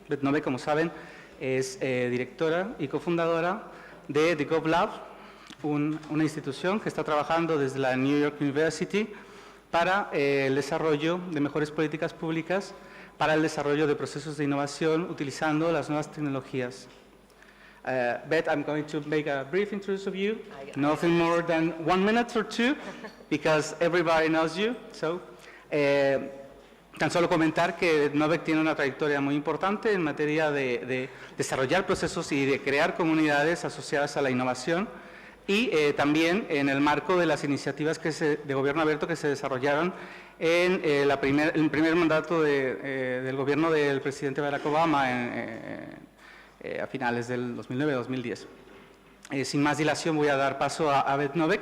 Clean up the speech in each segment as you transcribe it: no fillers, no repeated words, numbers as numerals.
Beth Noveck, como saben, es directora y cofundadora de The GovLab, una institución que está trabajando desde la New York University para el desarrollo de mejores políticas públicas para el desarrollo de procesos de innovación utilizando las nuevas tecnologías. Beth, I'm going to make a brief introduction of you, nothing more than 1 minute or 2, because everybody knows you. So, tan solo comentar que Noveck tiene una trayectoria muy importante en materia de desarrollar procesos y de crear comunidades asociadas a la innovación, y también en el marco de las iniciativas de gobierno abierto que se desarrollaron en el primer mandato del gobierno del presidente Barack Obama a finales del 2009-2010. Sin más dilación voy a dar paso a Beth Noveck.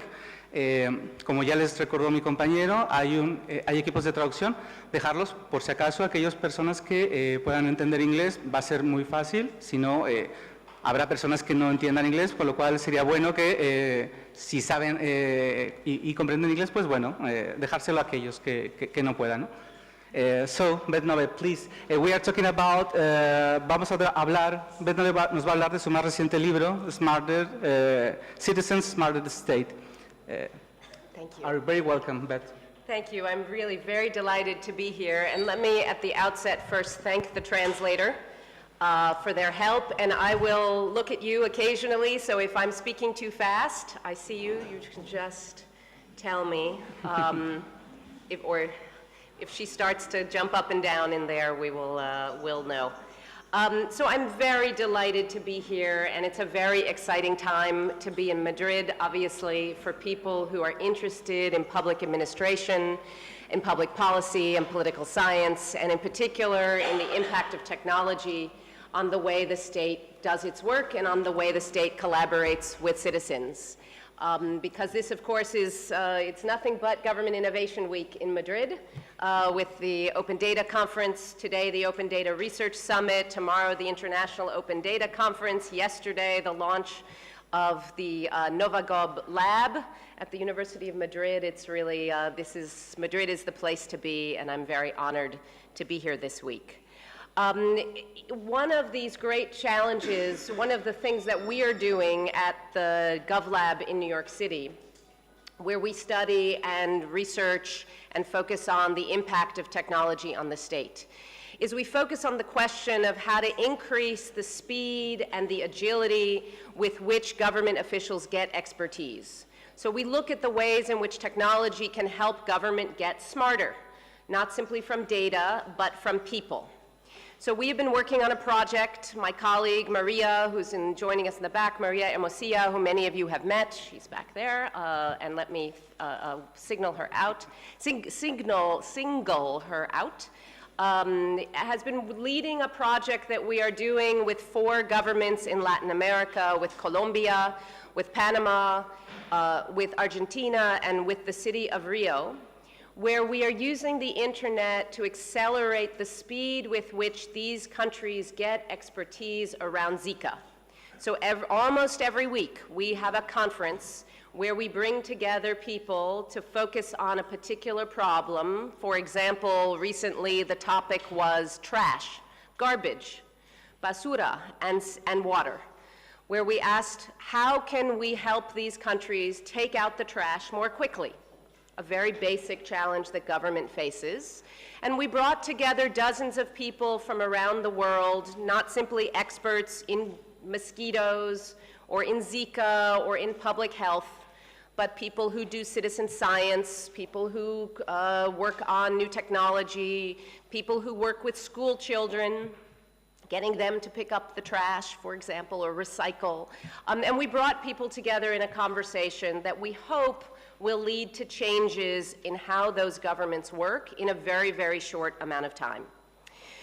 Como ya les recordó mi compañero, hay equipos de traducción. Dejarlos por si acaso aquellas personas que puedan entender inglés, va a ser muy fácil, si no habrá personas que no entiendan inglés, con lo cual sería bueno que si saben y comprenden inglés, pues bueno, dejárselo a aquellos que no puedan, ¿no? So, Beth Noveck, please. We are talking about, Beth Noveck nos va a hablar de su más reciente libro, Smarter Citizens, Smarter State. Thank you. Are very welcome, Beth. Thank you. I'm really very delighted to be here. And let me, at the outset, first thank the translator for their help. And I will look at you occasionally, so if I'm speaking too fast, I see you, you can just tell me. If she starts to jump up and down in there, we'll know. So I'm very delighted to be here, and it's a very exciting time to be in Madrid, obviously, for people who are interested in public administration, in public policy, and political science, and in particular in the impact of technology on the way the state does its work and on the way the state collaborates with citizens. Because this, of course, is it's nothing but Government Innovation Week in Madrid, with the Open Data Conference, today the Open Data Research Summit, tomorrow the International Open Data Conference, yesterday the launch of the Novagob Lab at the University of Madrid. It's really, Madrid is the place to be, and I'm very honored to be here this week. One of these great challenges, one of the things that we are doing at the GovLab in New York City, where we study and research and focus on the impact of technology on the state, is we focus on the question of how to increase the speed and the agility with which government officials get expertise. So we look at the ways in which technology can help government get smarter, not simply from data, but from people. So we have been working on a project, my colleague Maria, who's joining us in the back, Maria Hermosilla, who many of you have met, she's back there, and let me single her out, has been leading a project that we are doing with 4 governments in Latin America, with Colombia, with Panama, with Argentina, and with the city of Rio, where we are using the internet to accelerate the speed with which these countries get expertise around Zika. So almost every week we have a conference where we bring together people to focus on a particular problem. For example, recently the topic was trash, garbage, basura, and water, where we asked how can we help these countries take out the trash more quickly? A very basic challenge that government faces. And we brought together dozens of people from around the world, not simply experts in mosquitoes or in Zika or in public health, but people who do citizen science, people who work on new technology, people who work with school children, getting them to pick up the trash, for example, or recycle. And we brought people together in a conversation that we hope will lead to changes in how those governments work in a very, very short amount of time.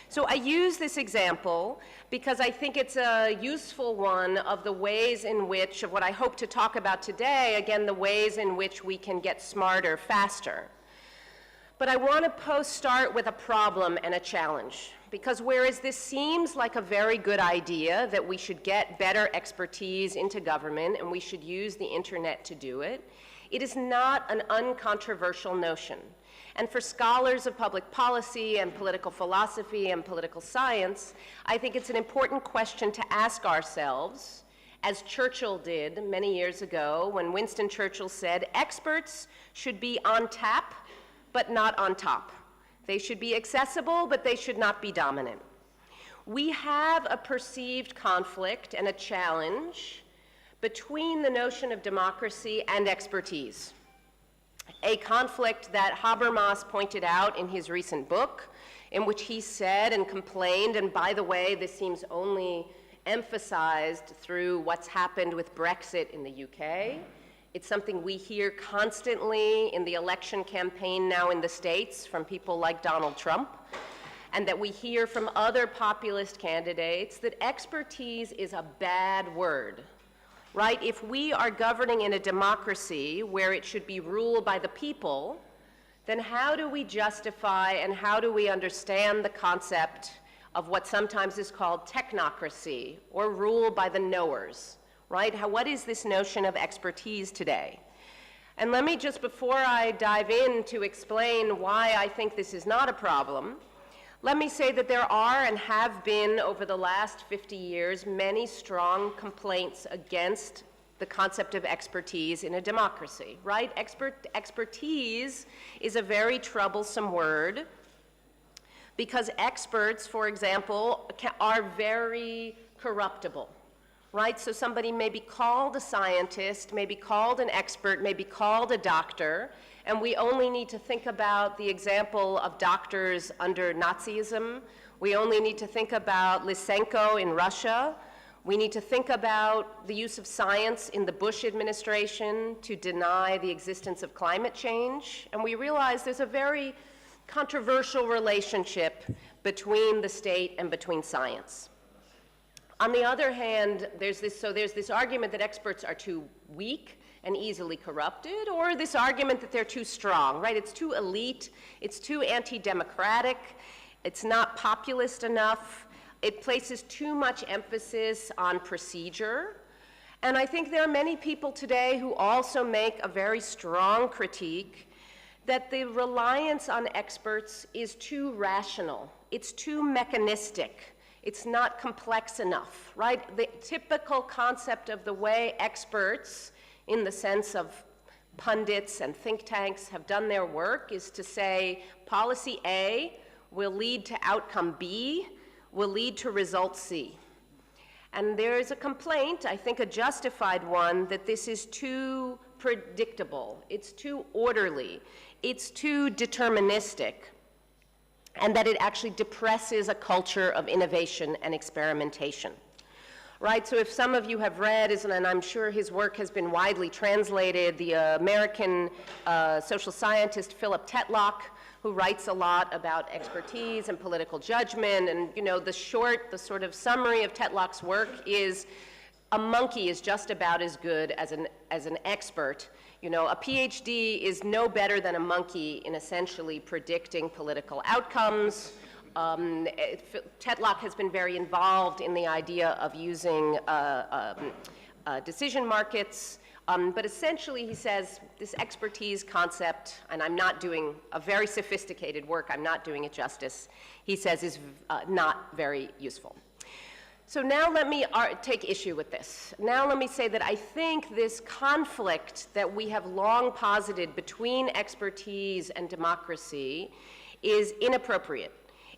So I use this example because I think it's a useful one of the ways in which, of what I hope to talk about today, again, the ways in which we can get smarter faster. But I want to start with a problem and a challenge, because whereas this seems like a very good idea that we should get better expertise into government and we should use the internet to do it, it is not an uncontroversial notion. And for scholars of public policy and political philosophy and political science, I think it's an important question to ask ourselves, as Churchill did many years ago when Winston Churchill said, experts should be on tap, but not on top. They should be accessible, but they should not be dominant. We have a perceived conflict and a challenge between the notion of democracy and expertise. A conflict that Habermas pointed out in his recent book, in which he said and complained, and by the way, this seems only emphasized through what's happened with Brexit in the UK. It's something we hear constantly in the election campaign now in the States from people like Donald Trump, and that we hear from other populist candidates, that expertise is a bad word. Right? If we are governing in a democracy where it should be ruled by the people, then how do we justify and how do we understand the concept of what sometimes is called technocracy, or rule by the knowers, right? What is this notion of expertise today? And let me just, before I dive in to explain why I think this is not a problem, let me say that there are and have been over the last 50 years many strong complaints against the concept of expertise in a democracy, right? Expertise is a very troublesome word because experts, for example, are very corruptible, right? So somebody may be called a scientist, may be called an expert, may be called a doctor, and we only need to think about the example of doctors under Nazism. We only need to think about Lysenko in Russia. We need to think about the use of science in the Bush administration to deny the existence of climate change. And we realize there's a very controversial relationship between the state and between science. On the other hand, there's this argument that experts are too weak and easily corrupted, or this argument that they're too strong, right? It's too elite, it's too anti-democratic, it's not populist enough, it places too much emphasis on procedure. And I think there are many people today who also make a very strong critique that the reliance on experts is too rational, it's too mechanistic, it's not complex enough, right? The typical concept of the way experts, in the sense of pundits and think tanks, have done their work is to say policy A will lead to outcome B, will lead to result C. And there is a complaint, I think a justified one, that this is too predictable, it's too orderly, it's too deterministic, and that it actually depresses a culture of innovation and experimentation. Right, so if some of you have read, and I'm sure his work has been widely translated, the American social scientist Philip Tetlock, who writes a lot about expertise and political judgment, and the sort of summary of Tetlock's work is a monkey is just about as good as an expert. A PhD is no better than a monkey in essentially predicting political outcomes. Tetlock has been very involved in the idea of using decision markets, but essentially he says this expertise concept, and I'm not doing a very sophisticated work, I'm not doing it justice, he says is not very useful. So now let me take issue with this. Now let me say that I think this conflict that we have long posited between expertise and democracy is inappropriate.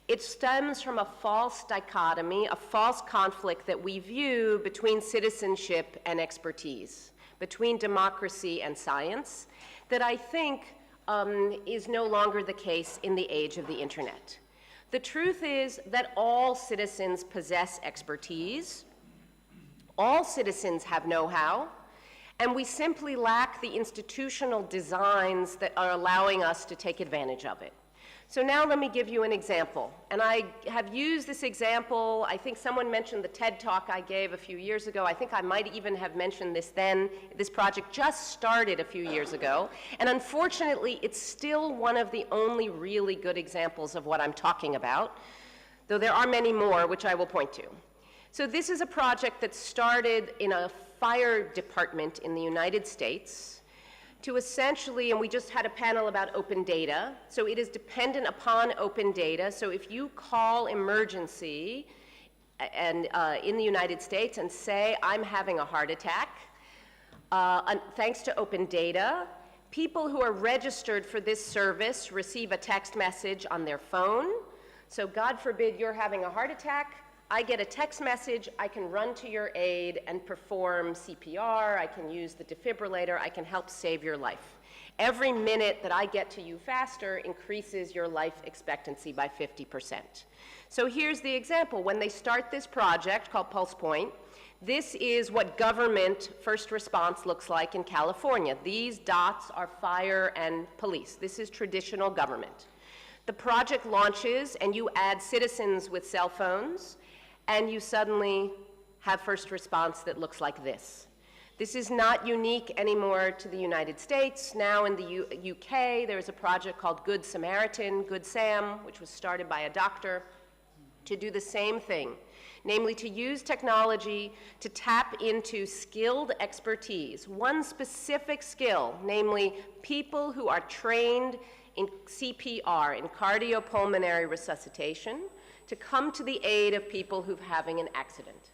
It stems from a false dichotomy, a false conflict that we view between citizenship and expertise, between democracy and science, that I think is no longer the case in the age of the internet. The truth is that all citizens possess expertise, all citizens have know-how, and we simply lack the institutional designs that are allowing us to take advantage of it. So now let me give you an example. And I have used this example, I think someone mentioned the TED Talk I gave a few years ago. I think I might even have mentioned this then. This project just started a few years ago. And unfortunately, it's still one of the only really good examples of what I'm talking about, though there are many more, which I will point to. So this is a project that started in a fire department in the United States to essentially, and we just had a panel about open data, so it is dependent upon open data. So if you call emergency and in the United States and say, I'm having a heart attack, thanks to open data, people who are registered for this service receive a text message on their phone. So God forbid you're having a heart attack, I get a text message, I can run to your aid and perform CPR, I can use the defibrillator, I can help save your life. Every minute that I get to you faster increases your life expectancy by 50%. So here's the example. When they start this project called Pulse Point, this is what government first response looks like in California. These dots are fire and police. This is traditional government. The project launches and you add citizens with cell phones and you suddenly have first response that looks like this. This is not unique anymore to the United States. Now in the UK, there's a project called Good Samaritan, Good Sam, which was started by a doctor, to do the same thing, namely to use technology to tap into skilled expertise, one specific skill, namely people who are trained in CPR, in cardiopulmonary resuscitation, to come to the aid of people who're having an accident.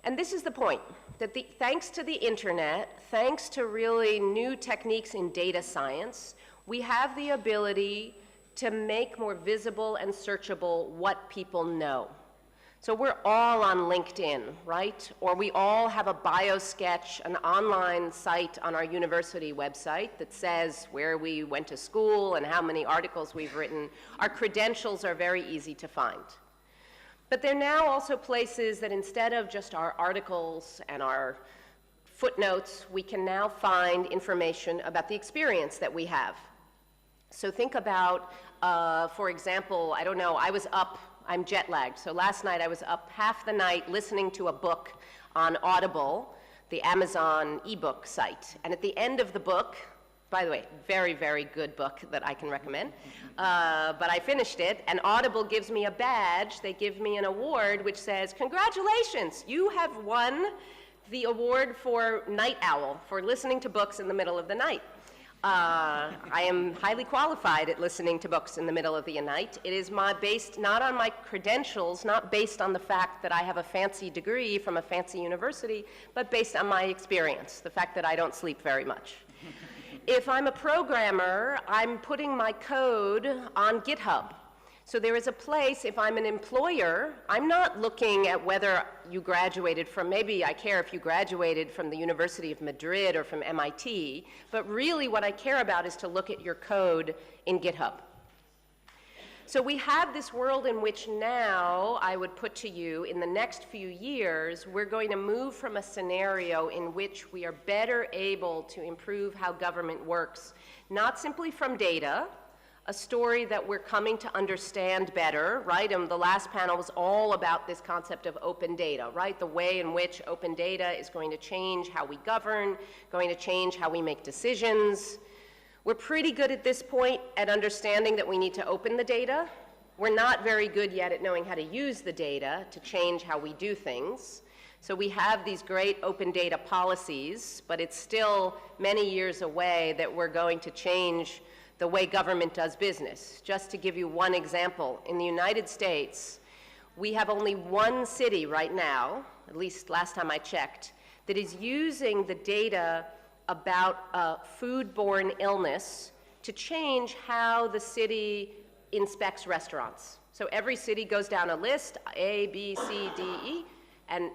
And this is the point, that thanks to the internet, thanks to really new techniques in data science, we have the ability to make more visible and searchable what people know. So we're all on LinkedIn, right? Or we all have a bio sketch, an online site on our university website that says where we went to school and how many articles we've written. Our credentials are very easy to find. But there are now also places that instead of just our articles and our footnotes, we can now find information about the experience that we have. So think about, for example, I don't know, I'm jet lagged. So last night I was up half the night listening to a book on Audible, the Amazon ebook site. And at the end of the book, by the way, very, very good book that I can recommend, but I finished it, and Audible gives me a badge, they give me an award which says, congratulations, you have won the award for Night Owl, for listening to books in the middle of the night. I am highly qualified at listening to books in the middle of the night. It is based not on my credentials, not based on the fact that I have a fancy degree from a fancy university, but based on my experience, the fact that I don't sleep very much. If I'm a programmer, I'm putting my code on GitHub. So there is a place, if I'm an employer, I'm not looking at whether you graduated from, maybe I care if you graduated from the University of Madrid or from MIT, but really what I care about is to look at your code in GitHub. So we have this world in which now, I would put to you, in the next few years, we're going to move from a scenario in which we are better able to improve how government works, not simply from data, a story that we're coming to understand better, right? And the last panel was all about this concept of open data, right? The way in which open data is going to change how we govern, going to change how we make decisions. We're pretty good at this point at understanding that we need to open the data. We're not very good yet at knowing how to use the data to change how we do things. So we have these great open data policies, but it's still many years away that we're going to change the way government does business. Just to give you one example, in the United States, we have only one city right now, at least last time I checked, that is using the data about foodborne illness to change how the city inspects restaurants. So every city goes down a list, A, B, C, D, E, and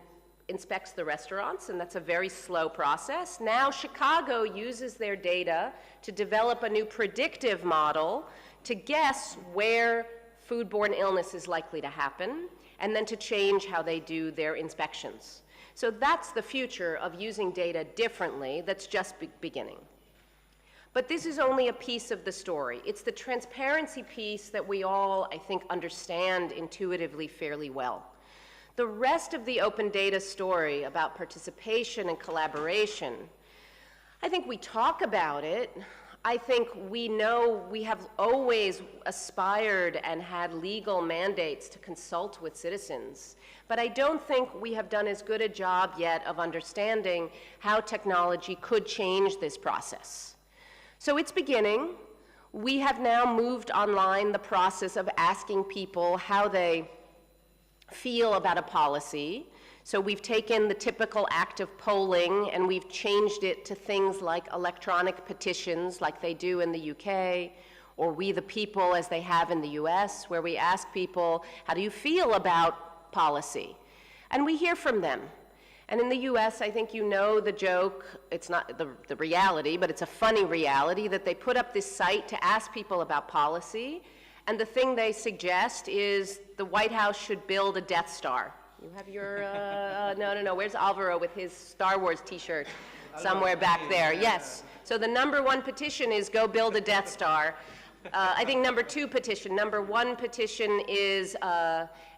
inspects the restaurants, and that's a very slow process. Now Chicago uses their data to develop a new predictive model to guess where foodborne illness is likely to happen, and then to change how they do their inspections. So that's the future of using data differently. That's just beginning. But this is only a piece of the story. It's the transparency piece that we all, I think, understand intuitively fairly well. The rest of the open data story about participation and collaboration, I think we talk about it. I think we know we have always aspired and had legal mandates to consult with citizens, but I don't think we have done as good a job yet of understanding how technology could change this process. So it's beginning. We have now moved online the process of asking people how they feel about a policy. So we've taken the typical act of polling and we've changed it to things like electronic petitions like they do in the UK, or We the People as they have in the US, where we ask people, how do you feel about policy? And we hear from them. And in the US, I think you know the joke, it's not the reality, but it's a funny reality that they put up this site to ask people about policy, and the thing they suggest is the White House should build a Death Star. You have your, no, where's Alvaro with his Star Wars t-shirt? Somewhere back there, yes. So the #1 petition is go build a Death Star. I think #2 petition. #1 petition is,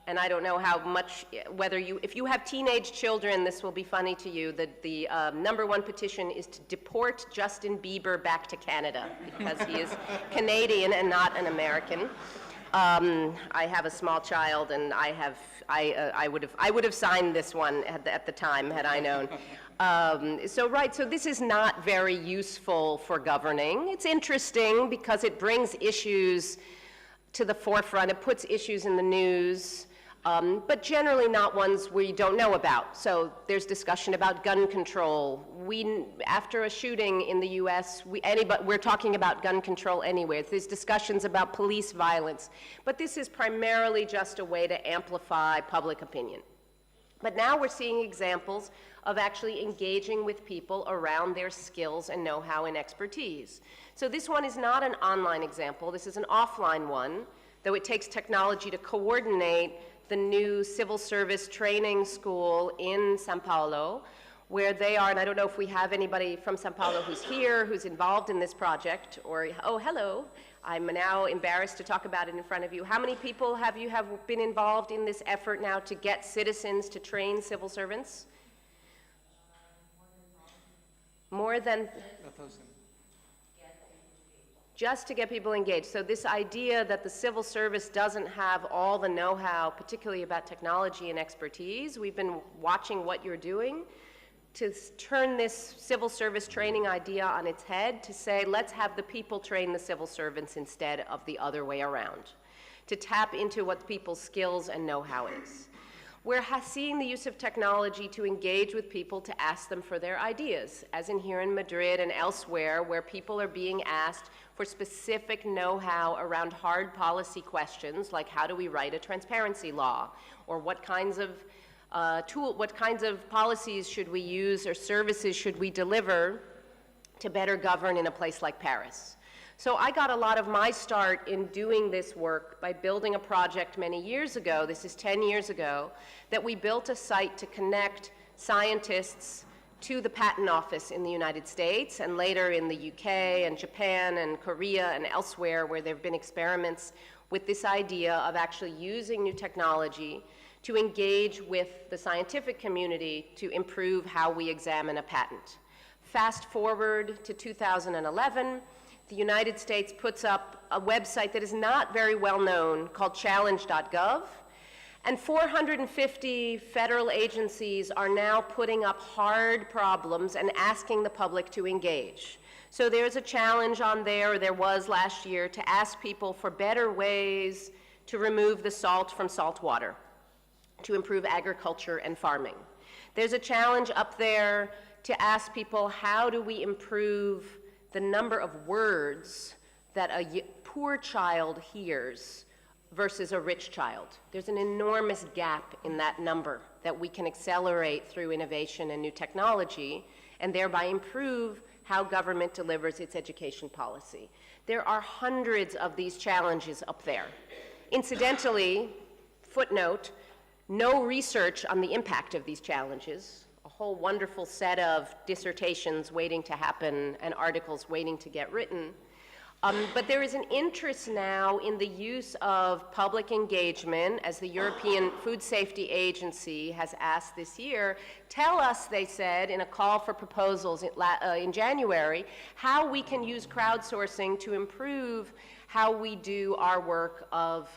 and I don't know how much, if you have teenage children, this will be funny to you, that the #1 petition is to deport Justin Bieber back to Canada, because he is Canadian and not an American. I have a small child, and I would have signed this one at the time had I known. So this is not very useful for governing. It's interesting because it brings issues to the forefront. It puts issues in the news, but generally not ones we don't know about. So there's discussion about gun control. After a shooting in the US, we're talking about gun control anywhere. There's discussions about police violence. But this is primarily just a way to amplify public opinion. But now we're seeing examples of actually engaging with people around their skills and know-how and expertise. So this one is not an online example. This is an offline one, though it takes technology to coordinate the new civil service training school in São Paulo, where they are, and I don't know if we have anybody from São Paulo who's here, who's involved in this project, or, oh, hello. I'm now embarrassed to talk about it in front of you. How many people have been involved in this effort now to get citizens to train civil servants? More than 1,000. Just to get people engaged. So this idea that the civil service doesn't have all the know-how, particularly about technology and expertise, we've been watching what you're doing to turn this civil service training idea on its head, to say, let's have the people train the civil servants instead of the other way around, to tap into what people's skills and know-how is. We're seeing the use of technology to engage with people, to ask them for their ideas, as in here in Madrid and elsewhere, where people are being asked for specific know-how around hard policy questions, like how do we write a transparency law, or what kinds of policies should we use or services should we deliver to better govern in a place like Paris. So I got a lot of my start in doing this work by building a project many years ago, this is 10 years ago, that we built a site to connect scientists to the patent office in the United States, and later in the UK and Japan and Korea and elsewhere, where there have been experiments with this idea of actually using new technology to engage with the scientific community to improve how we examine a patent. Fast forward to 2011, the United States puts up a website that is not very well known called challenge.gov, and 450 federal agencies are now putting up hard problems and asking the public to engage. So there's a challenge on there, or there was last year, to ask people for better ways to remove the salt from salt water, to improve agriculture and farming. There's a challenge up there to ask people, how do we improve the number of words that a poor child hears versus a rich child? There's an enormous gap in that number that we can accelerate through innovation and new technology, and thereby improve how government delivers its education policy. There are hundreds of these challenges up there. Incidentally, footnote, no research on the impact of these challenges, a whole wonderful set of dissertations waiting to happen and articles waiting to get written. But there is an interest now in the use of public engagement, as the European Food Safety Agency has asked this year. Tell us, they said, in a call for proposals in January, how we can use crowdsourcing to improve how we do our work of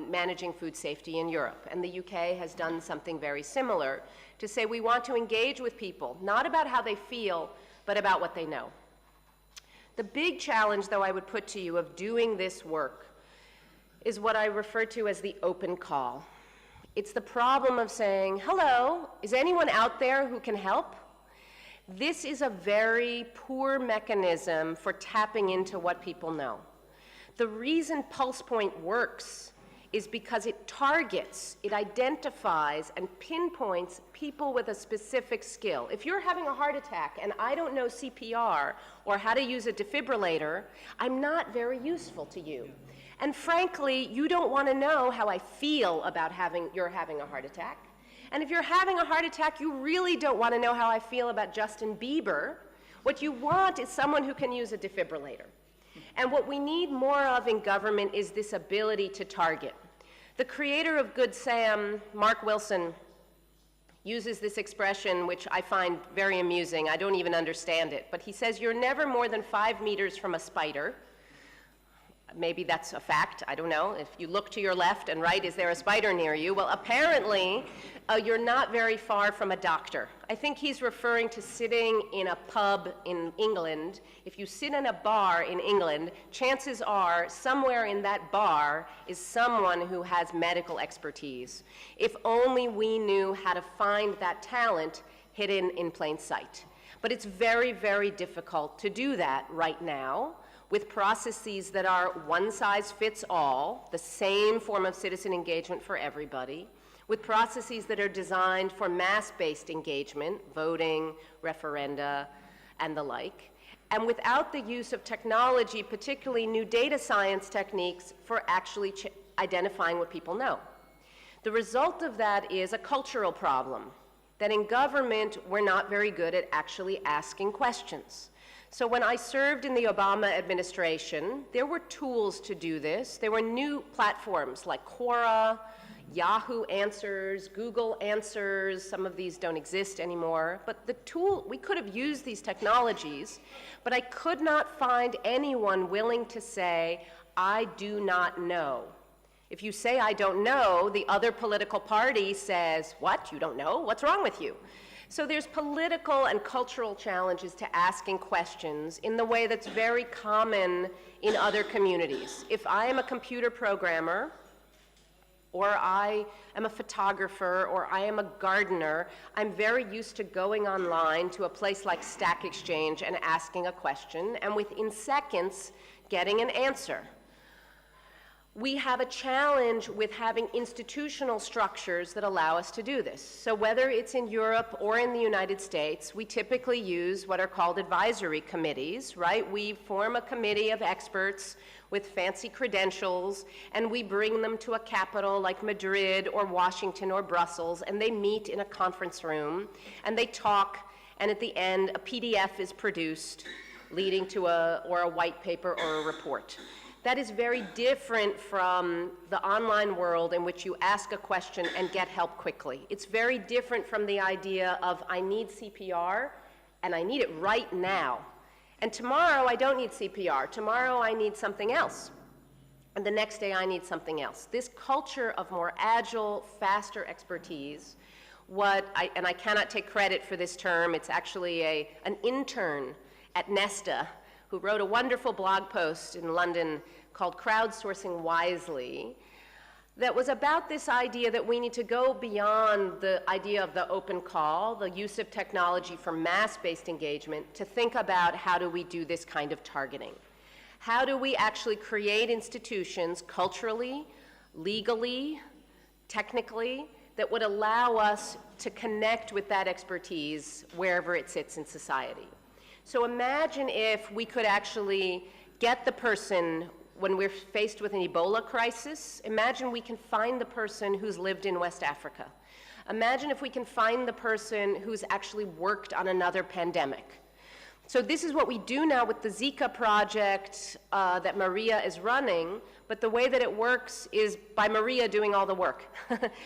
managing food safety in Europe. And the UK has done something very similar, to say we want to engage with people, not about how they feel, but about what they know. The big challenge, though, I would put to you of doing this work is what I refer to as the open call. It's the problem of saying, hello, is anyone out there who can help? This is a very poor mechanism for tapping into what people know. The reason Pulse Point works is because it targets, it identifies and pinpoints people with a specific skill. If you're having a heart attack and I don't know CPR or how to use a defibrillator, I'm not very useful to you. And frankly, you don't want to know how I feel about you're having a heart attack. And if you're having a heart attack, you really don't want to know how I feel about Justin Bieber. What you want is someone who can use a defibrillator. And what we need more of in government is this ability to target. The creator of Good Sam, Mark Wilson, uses this expression, which I find very amusing. I don't even understand it. But he says, you're never more than 5 meters from a spider. Maybe that's a fact, I don't know. If you look to your left and right, is there a spider near you? Well, apparently, you're not very far from a doctor. I think he's referring to sitting in a pub in England. If you sit in a bar in England, chances are somewhere in that bar is someone who has medical expertise. If only we knew how to find that talent hidden in plain sight. But it's very, very difficult to do that right now, with processes that are one size fits all, the same form of citizen engagement for everybody, with processes that are designed for mass-based engagement, voting, referenda, and the like, and without the use of technology, particularly new data science techniques for actually identifying what people know. The result of that is a cultural problem, that in government, we're not very good at actually asking questions. So when I served in the Obama administration, there were tools to do this. There were new platforms like Quora, Yahoo Answers, Google Answers. Some of these don't exist anymore. But the tool, we could have used these technologies, but I could not find anyone willing to say, I do not know. If you say, I don't know, the other political party says, what, you don't know? What's wrong with you? So there's political and cultural challenges to asking questions in the way that's very common in other communities. If I am a computer programmer, or I am a photographer, or I am a gardener, I'm very used to going online to a place like Stack Exchange and asking a question, and within seconds, getting an answer. We have a challenge with having institutional structures that allow us to do this. So whether it's in Europe or in the United States, we typically use what are called advisory committees, right? We form a committee of experts with fancy credentials, and we bring them to a capital like Madrid or Washington or Brussels, and they meet in a conference room, and they talk, and at the end, a PDF is produced, leading to a white paper or a report. That is very different from the online world in which you ask a question and get help quickly. It's very different from the idea of, I need CPR, and I need it right now. And tomorrow, I don't need CPR. Tomorrow, I need something else. And the next day, I need something else. This culture of more agile, faster expertise, and I cannot take credit for this term, it's actually an intern at Nesta who wrote a wonderful blog post in London called Crowdsourcing Wisely, that was about this idea that we need to go beyond the idea of the open call, the use of technology for mass-based engagement, to think about how do we do this kind of targeting. How do we actually create institutions culturally, legally, technically, that would allow us to connect with that expertise wherever it sits in society. So imagine if we could actually get the person, when we're faced with an Ebola crisis, imagine we can find the person who's lived in West Africa. Imagine if we can find the person who's actually worked on another pandemic. So this is what we do now with the Zika project that Maria is running, but the way that it works is by Maria doing all the work.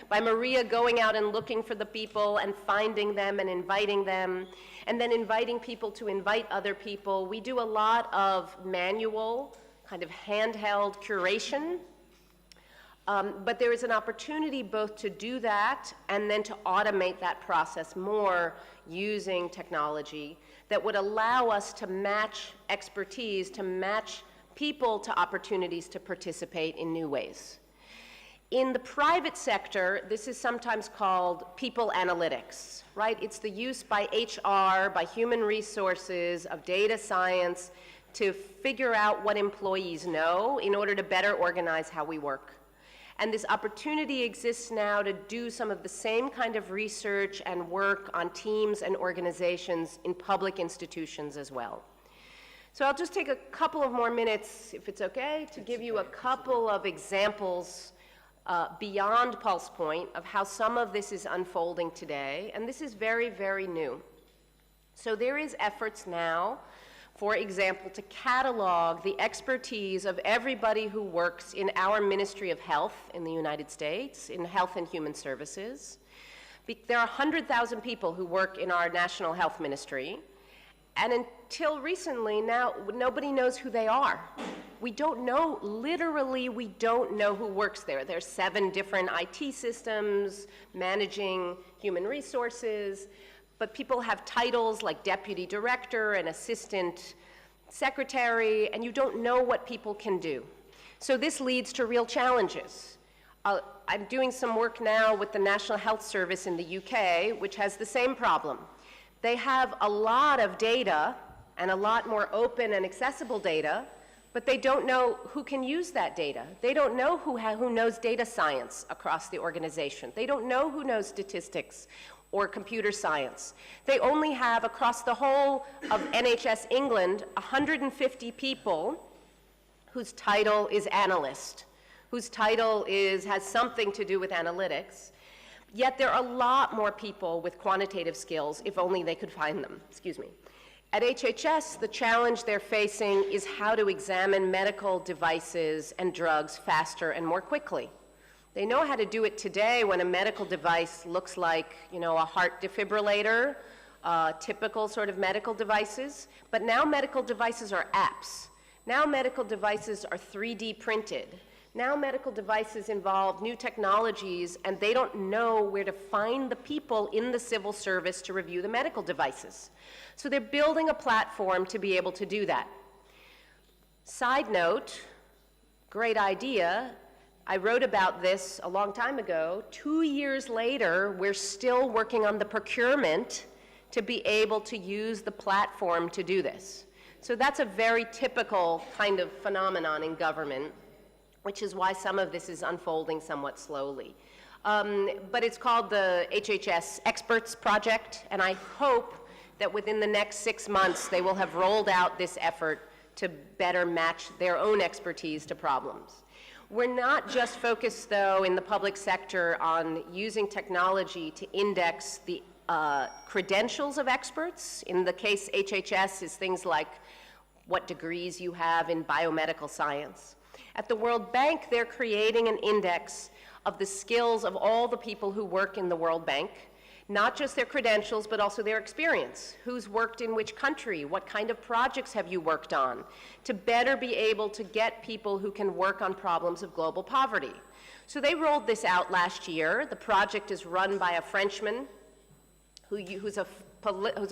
By Maria going out and looking for the people and finding them and inviting them, and then inviting people to invite other people. We do a lot of manual, kind of handheld curation But there is an opportunity both to do that and then to automate that process more using technology that would allow us to match expertise, to match people to opportunities to participate in new ways. In the private sector, this is sometimes called people analytics, right? It's the use by HR, by human resources, of data science to figure out what employees know in order to better organize how we work. And this opportunity exists now to do some of the same kind of research and work on teams and organizations in public institutions as well. So I'll just take a couple of more minutes, if it's okay, to give you a couple of examples beyond Pulse Point of how some of this is unfolding today, and this is very, very new. So there is efforts now, for example, to catalog the expertise of everybody who works in our Ministry of Health in the United States, in Health and Human Services. There are 100,000 people who work in our National Health Ministry, and until recently now, nobody knows who they are. We don't know, literally, we don't know who works there. There's 7 different IT systems managing human resources, but people have titles like deputy director and assistant secretary, and you don't know what people can do. So this leads to real challenges. I'm doing some work now with the National Health Service in the UK, which has the same problem. They have a lot of data and a lot more open and accessible data, but they don't know who can use that data. They don't know who knows data science across the organization. They don't know who knows statistics or computer science. They only have, across the whole of NHS England, 150 people whose title is analyst, whose title has something to do with analytics. Yet there are a lot more people with quantitative skills, if only they could find them. Excuse me. At HHS, the challenge they're facing is how to examine medical devices and drugs faster and more quickly. They know how to do it today when a medical device looks like, a heart defibrillator, typical sort of medical devices, but now medical devices are apps. Now medical devices are 3D printed. Now medical devices involve new technologies, and they don't know where to find the people in the civil service to review the medical devices. So they're building a platform to be able to do that. Side note, great idea. I wrote about this a long time ago. 2 years later, we're still working on the procurement to be able to use the platform to do this. So that's a very typical kind of phenomenon in government, which is why some of this is unfolding somewhat slowly. But it's called the HHS Experts Project, and I hope that within the next 6 months they will have rolled out this effort to better match their own expertise to problems. We're not just focused, though, in the public sector on using technology to index the credentials of experts. In the case HHS is things like what degrees you have in biomedical science. At the World Bank, they're creating an index of the skills of all the people who work in the World Bank, not just their credentials, but also their experience. Who's worked in which country? What kind of projects have you worked on? To better be able to get people who can work on problems of global poverty. So they rolled this out last year. The project is run by a Frenchman who's a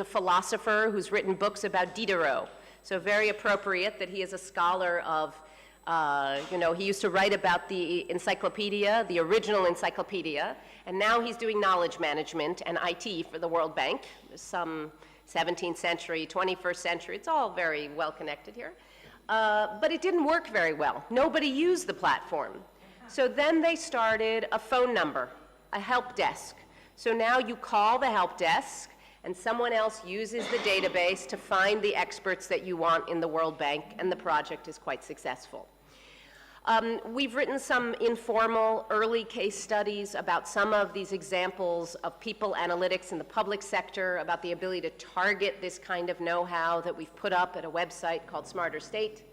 philosopher who's written books about Diderot. So very appropriate that he is a scholar of he used to write about the encyclopedia, the original encyclopedia, and now he's doing knowledge management and IT for the World Bank, some 17th century, 21st century, it's all very well connected here. But it didn't work very well. Nobody used the platform. So then they started a phone number, a help desk. So now you call the help desk, and someone else uses the database to find the experts that you want in the World Bank, and the project is quite successful. We've written some informal early case studies about some of these examples of people analytics in the public sector, about the ability to target this kind of know-how that we've put up at a website called Smarter State.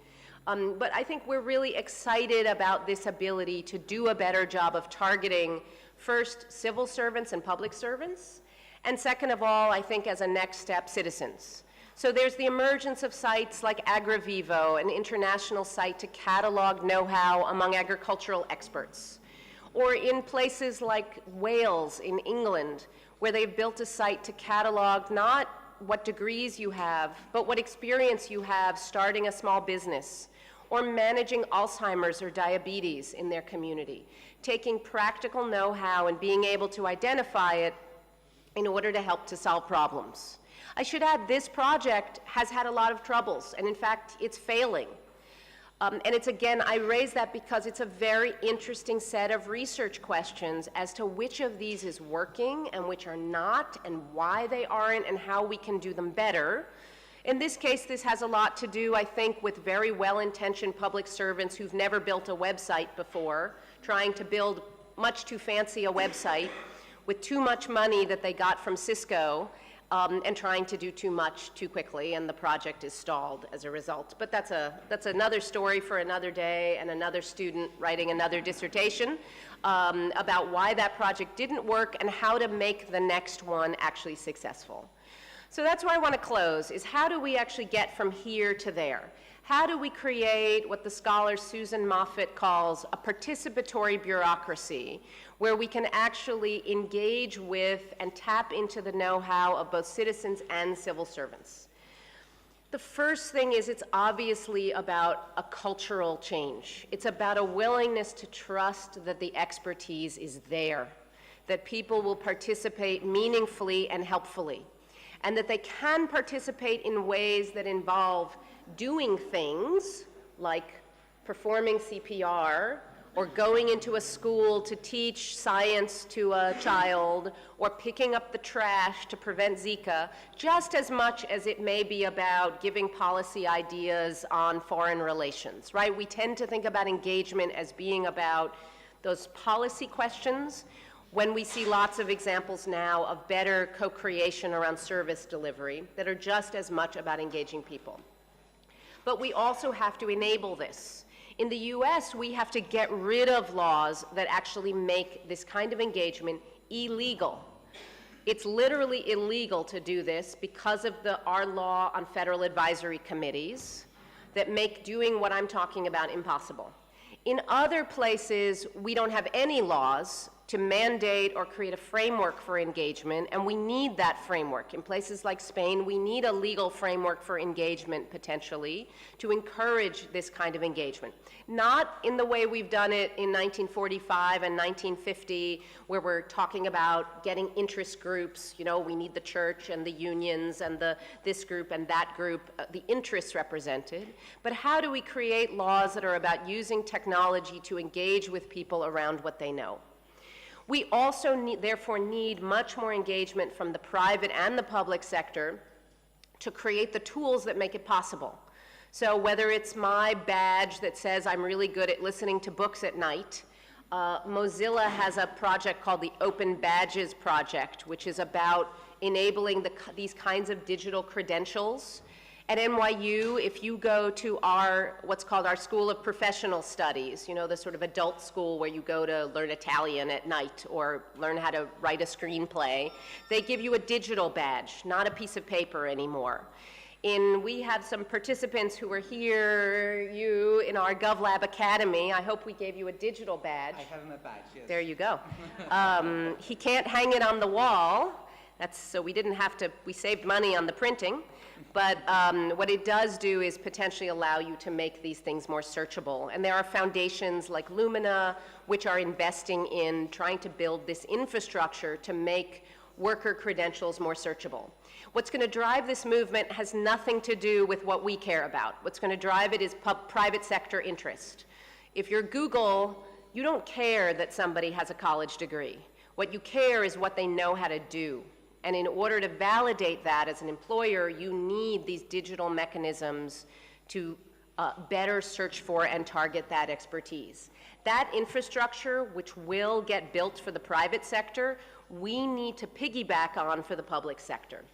But I think we're really excited about this ability to do a better job of targeting, first, civil servants and public servants, and second of all, I think as a next step, citizens. So there's the emergence of sites like AgriVivo, an international site to catalog know-how among agricultural experts. Or in places like Wales in England, where they've built a site to catalog not what degrees you have, but what experience you have starting a small business, or managing Alzheimer's or diabetes in their community, taking practical know-how and being able to identify it in order to help to solve problems. I should add, this project has had a lot of troubles, and in fact, it's failing. And it's, again, I raise that because it's a very interesting set of research questions as to which of these is working and which are not, and why they aren't, and how we can do them better. In this case, this has a lot to do, I think, with very well-intentioned public servants who've never built a website before, trying to build much too fancy a website with too much money that they got from Cisco, and trying to do too much too quickly, and the project is stalled as a result. But that's another story for another day, and another student writing another dissertation about why that project didn't work and how to make the next one actually successful. So that's where I want to close, is how do we actually get from here to there? How do we create what the scholar Susan Moffett calls a participatory bureaucracy, where we can actually engage with and tap into the know-how of both citizens and civil servants? The first thing is, it's obviously about a cultural change. It's about a willingness to trust that the expertise is there, that people will participate meaningfully and helpfully, and that they can participate in ways that involve doing things like performing CPR, or going into a school to teach science to a child, or picking up the trash to prevent Zika, just as much as it may be about giving policy ideas on foreign relations, right? We tend to think about engagement as being about those policy questions, when we see lots of examples now of better co-creation around service delivery that are just as much about engaging people. But we also have to enable this. In the US, we have to get rid of laws that actually make this kind of engagement illegal. It's literally illegal to do this because of our law on federal advisory committees that make doing what I'm talking about impossible. In other places, we don't have any laws to mandate or create a framework for engagement, and we need that framework. In places like Spain, we need a legal framework for engagement, potentially, to encourage this kind of engagement. Not in the way we've done it in 1945 and 1950, where we're talking about getting interest groups, you know, we need the church and the unions and this group and that group, the interests represented, but how do we create laws that are about using technology to engage with people around what they know? We also therefore need much more engagement from the private and the public sector to create the tools that make it possible. So whether it's my badge that says I'm really good at listening to books at night, Mozilla has a project called the Open Badges Project, which is about enabling these kinds of digital credentials. At NYU, if you go to what's called our School of Professional Studies, you know, the sort of adult school where you go to learn Italian at night or learn how to write a screenplay, they give you a digital badge, not a piece of paper anymore. We have some participants who are here, in our GovLab Academy. I hope we gave you a digital badge. I have my badge, yes. There you go. He can't hang it on the wall. So we saved money on the printing. But what it does do is potentially allow you to make these things more searchable. And there are foundations like Lumina, which are investing in trying to build this infrastructure to make worker credentials more searchable. What's going to drive this movement has nothing to do with what we care about. What's going to drive it is private sector interest. If you're Google, you don't care that somebody has a college degree. What you care is what they know how to do. And in order to validate that as an employer, you need these digital mechanisms to better search for and target that expertise. That infrastructure, which will get built for the private sector, we need to piggyback on for the public sector.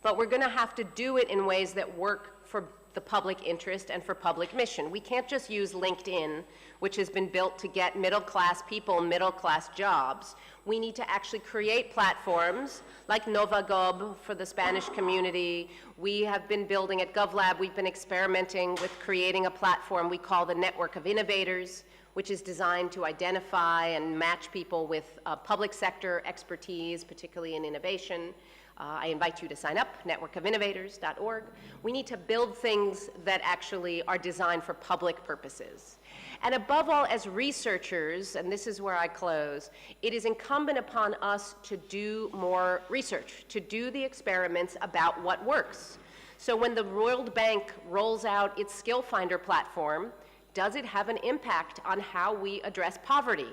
But we're going to have to do it in ways that work for the public interest and for public mission. We can't just use LinkedIn, which has been built to get middle-class people middle-class jobs. We need to actually create platforms like Novagob for the Spanish community. We have been building at GovLab, we've been experimenting with creating a platform we call the Network of Innovators, which is designed to identify and match people with public sector expertise, particularly in innovation. I invite you to sign up, networkofinnovators.org. We need to build things that actually are designed for public purposes. And above all, as researchers, and this is where I close, it is incumbent upon us to do more research, to do the experiments about what works. So when the World Bank rolls out its Skill Finder platform, does it have an impact on how we address poverty?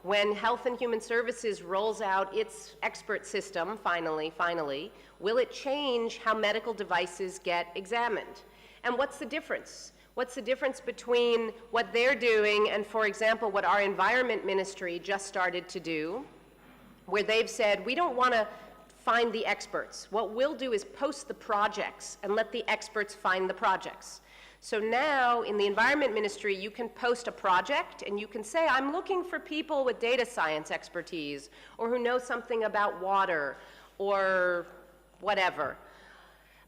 When Health and Human Services rolls out its expert system, finally, will it change how medical devices get examined? And what's the difference? What's the difference between what they're doing and, for example, what our Environment Ministry just started to do, where they've said, we don't want to find the experts. What we'll do is post the projects and let the experts find the projects. So now, in the Environment Ministry, you can post a project and you can say, I'm looking for people with data science expertise or who know something about water or whatever.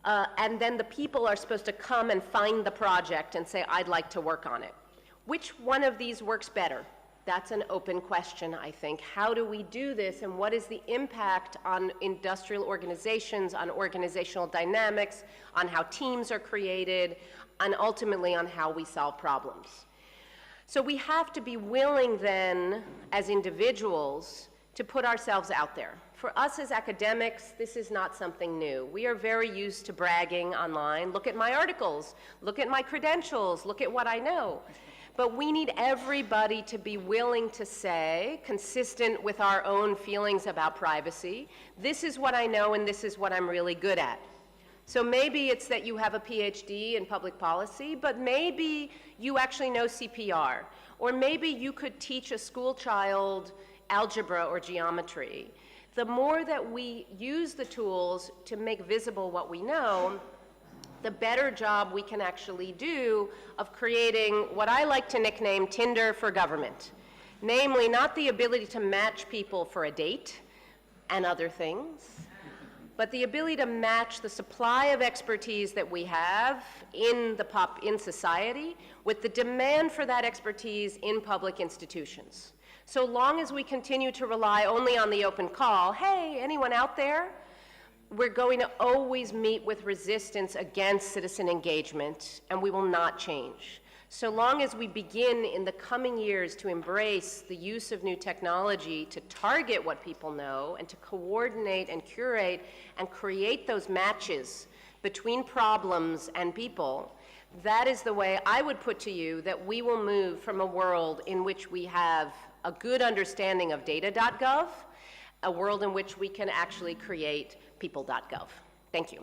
And then the people are supposed to come and find the project and say, I'd like to work on it. Which one of these works better? That's an open question, I think. How do we do this, and what is the impact on industrial organizations, on organizational dynamics, on how teams are created, and ultimately on how we solve problems? So we have to be willing then, as individuals, to put ourselves out there. For us as academics, this is not something new. We are very used to bragging online. Look at my articles, look at my credentials, look at what I know. But we need everybody to be willing to say, consistent with our own feelings about privacy, this is what I know and this is what I'm really good at. So maybe it's that you have a PhD in public policy, but maybe you actually know CPR, or maybe you could teach a school child algebra or geometry. The more that we use the tools to make visible what we know, the better job we can actually do of creating what I like to nickname Tinder for government. Namely, not the ability to match people for a date and other things, but the ability to match the supply of expertise that we have in society with the demand for that expertise in public institutions. So long as we continue to rely only on the open call, hey, anyone out there? We're going to always meet with resistance against citizen engagement, and we will not change. So long as we begin in the coming years to embrace the use of new technology to target what people know and to coordinate and curate and create those matches between problems and people, that is the way I would put to you that we will move from a world in which we have a good understanding of data.gov, a world in which we can actually create people.gov. Thank you.